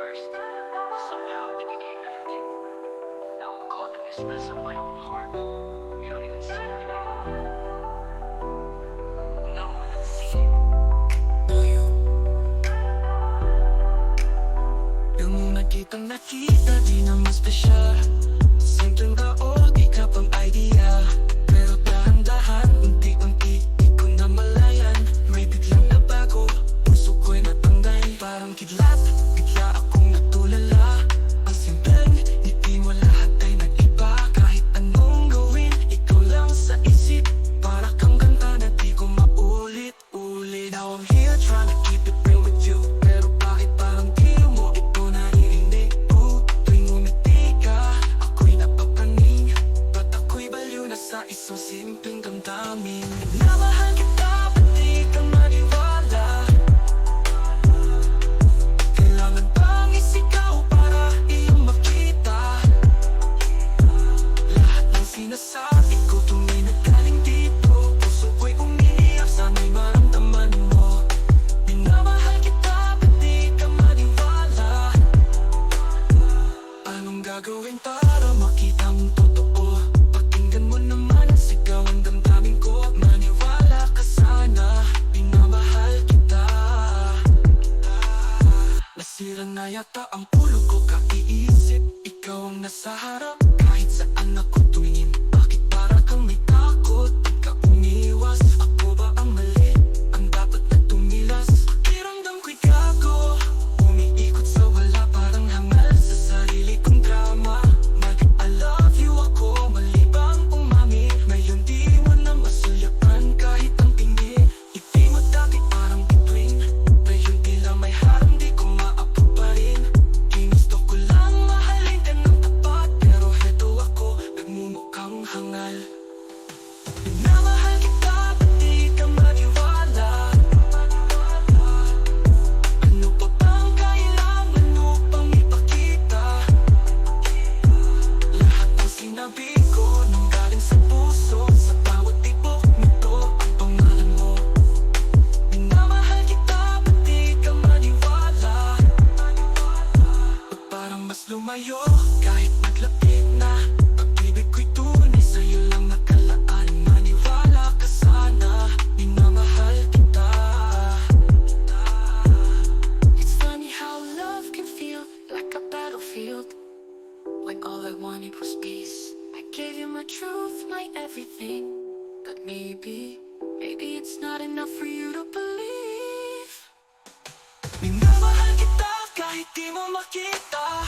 first. Somehow it became everything. Now I'm caught in this mess of my own heart. You don't even see me anymore. No one can see you. Yung nakita, di na mas special. Simpleng tao, di ka pang idea. Pero dahan-dahan, unti-unti, di ko na malayan. May biglang nabago, puso ko'y natangay. Parang kidlat, bigla akong natulala. Ang simpleng, ngiti mo lahat ay nag-iba. Kahit anong gawin, ikaw lang sa isip. Para kang ganda na di ko maulit-ulit. Now I'm here trying to keep it real with you. Pero bakit parang di mo ito naririnig? Tuwing umiti ka, ako'y napapaning. Ba't ako'y baliw na sa isang simpleng damdamin? Minamahal kita, ba't di ka maniwala? Kailangan bang isigaw para iyong makita? Lahat ng sinasabi ko tunay na galing dito. Puso ko'y umiiyak, sana'y maramdaman mo. Minamahal kita, ba't di ka maniwala? Anong gagawin para makita mong totoo? Pakinggan mo naman ang sigaw ng damdamin ko. Maniwala ka sana, minamahal kita. Nasira na yata ang ulo ko kaiisip. Ikaw ang nasa harap, kahit saan ako tumingin. Bakit para kang may takot? Di ka umiwas, ako ba ang mali? Ang dapat na tumilas. Pakiramdam ko'y gago, umiikot sa wala, parang hangal sa sarili kong drama. I love you ako, mali bang umami? Ngayon di mo na masulyapan kahit ang tingin. Hindi mo dati parang bituin. Ngayon tila may harang di ko maabot pa rin. Ginusto ko lang mahalin ka ng tapat. Pero heto ako, nagmumukhang hangal. Minamahal kita, ba't di ka maniwala? Ano pa bang kailangan mo pang ipakita? Lahat ng sinabi ko nang galing sa puso. Sa bawat tibok nito ang pangalan mo. Minamahal kita, ba't di ka maniwala? Ba't parang mas lumayo kahit naglapit na? Pag-ibig ko'y tunay, sa'yo lang nakalaan. Maniwala ka sana, minamahal kita. It's funny how love can feel like a battlefield, when all I wanted was peace. I gave you my truth, my everything. But maybe it's not enough for you to believe. Minamahal kita kahit di mo makita.